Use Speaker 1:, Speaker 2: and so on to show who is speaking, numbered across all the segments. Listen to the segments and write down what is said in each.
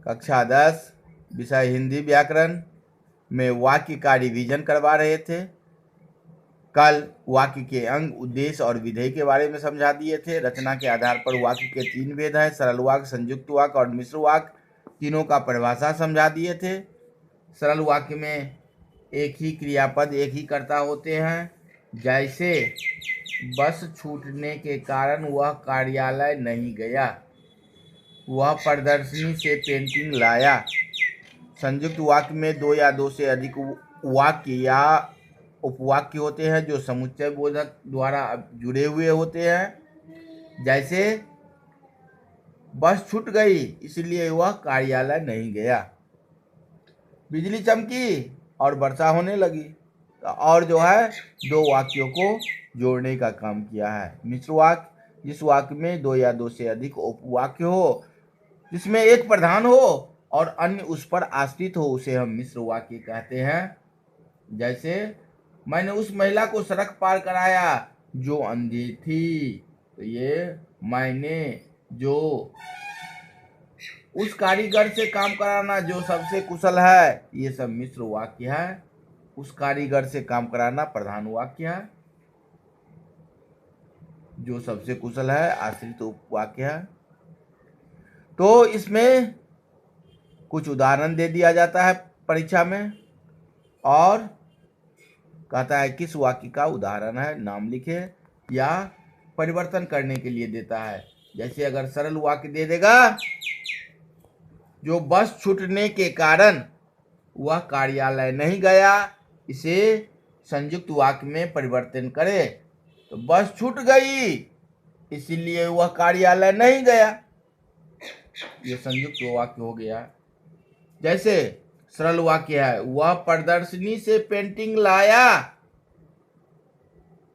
Speaker 1: कक्षा 10 विषय हिंदी व्याकरण में वाक्य का रिवीजन करवा रहे थे। कल वाक्य के अंग, उद्देश्य और विधेय के बारे में समझा दिए थे। रचना के आधार पर वाक्य के 3 भेद हैं, सरल वाक्य, संयुक्त वाक्य और मिश्र वाक्य। तीनों का परिभाषा समझा दिए थे। सरल वाक्य में एक ही क्रियापद, एक ही कर्ता होते हैं, जैसे बस छूटने के कारण वह कार्यालय नहीं गया, वह प्रदर्शनी से पेंटिंग लाया। संयुक्त वाक्य में 2 या 2 से अधिक वाक्य या उपवाक्य होते हैं जो समुच्चय बोधक द्वारा जुड़े हुए होते हैं, जैसे बस छूट गई इसलिए वह कार्यालय नहीं गया, बिजली चमकी और वर्षा होने लगी। और जो है 2 वाक्यों को जोड़ने का काम किया है। मिश्र वाक्य, जिस वाक्य में 2 या 2 से अधिक उपवाक्य हो, जिसमें एक प्रधान हो और अन्य उस पर आश्रित हो, उसे हम मिश्र वाक्य कहते हैं। जैसे मैंने उस महिला को सड़क पार कराया जो अंधी थी, तो ये मैंने जो उस कारीगर से काम कराना जो सबसे कुशल है, ये सब मिश्र वाक्य है। उस कारीगर से काम कराना प्रधान वाक्य है, जो सबसे कुशल है आश्रित उपवाक्य है। तो इसमें कुछ उदाहरण दे दिया जाता है परीक्षा में और कहता है किस वाक्य का उदाहरण है, नाम लिखे या परिवर्तन करने के लिए देता है। जैसे अगर सरल वाक्य दे देगा, जो बस छूटने के कारण वह कार्यालय नहीं गया, इसे संयुक्त वाक्य में परिवर्तन करें तो बस छूट गई इसलिए वह कार्यालय नहीं गया, यह संयुक्त वाक्य हो गया। जैसे सरल वाक्य है, वह प्रदर्शनी से पेंटिंग लाया,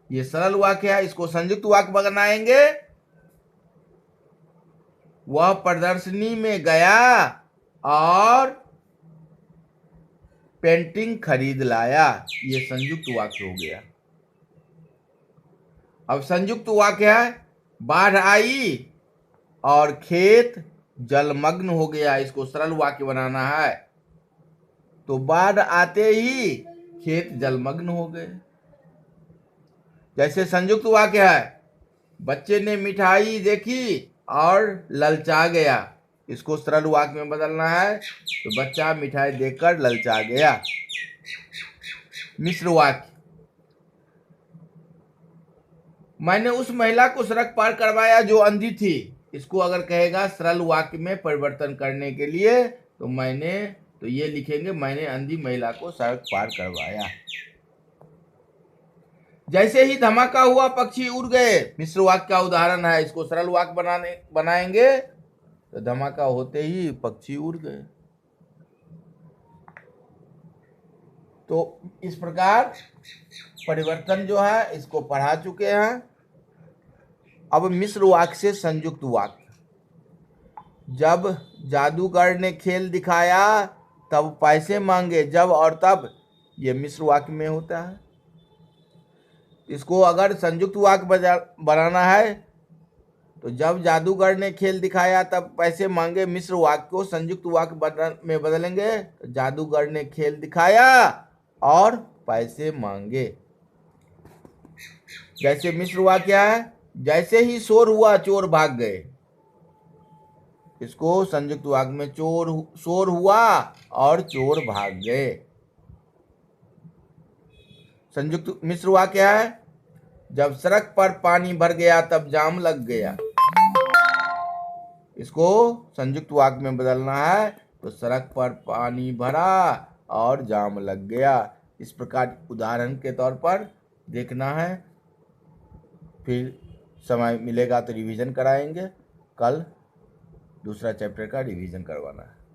Speaker 1: यह सरल वाक्य है। इसको संयुक्त वाक्य बनाएंगे, वह प्रदर्शनी में गया और पेंटिंग खरीद लाया, यह संयुक्त वाक्य हो गया। अब संयुक्त वाक्य है, बाढ़ आई और खेत जलमग्न हो गया, इसको सरल वाक्य बनाना है तो बाढ़ आते ही खेत जलमग्न हो गए। जैसे संयुक्त वाक्य है, बच्चे ने मिठाई देखी और ललचा गया, इसको सरल वाक्य में बदलना है तो बच्चा मिठाई देखकर ललचा गया। मिश्र वाक्य, मैंने उस महिला को सड़क पार करवाया जो अंधी थी, इसको अगर कहेगा सरल वाक्य में परिवर्तन करने के लिए तो तो ये लिखेंगे, मैंने अंधी महिला को सड़क पार करवाया। जैसे ही धमाका हुआ पक्षी उड़ गए, मिश्र वाक्य का उदाहरण है। इसको सरल वाक्य बनाएंगे तो धमाका होते ही पक्षी उड़ गए। तो इस प्रकार परिवर्तन जो है इसको पढ़ा चुके हैं। अब मिश्र वाक्य से संयुक्त वाक्य, जब जादूगर ने खेल दिखाया तब पैसे मांगे, जब और तब, ये मिश्र वाक्य में होता है। इसको अगर संयुक्त वाक्य बनाना है तो जब जादूगर ने खेल दिखाया तब पैसे मांगे, मिश्र वाक्य को संयुक्त वाक्य में बदलेंगे तो जादूगर ने खेल दिखाया और पैसे मांगे। जैसे मिश्र वाक्य है, जैसे ही शोर हुआ चोर भाग गए, इसको संयुक्त वाक्य में शोर हुआ और चोर भाग गए। संयुक्त मिश्र वाक्य है, जब सड़क पर पानी भर गया तब जाम लग गया, इसको संयुक्त वाक्य में बदलना है तो सड़क पर पानी भरा और जाम लग गया। इस प्रकार उदाहरण के तौर पर देखना है, फिर समय मिलेगा तो रिवीजन कराएंगे। कल दूसरा चैप्टर का रिवीजन करवाना है।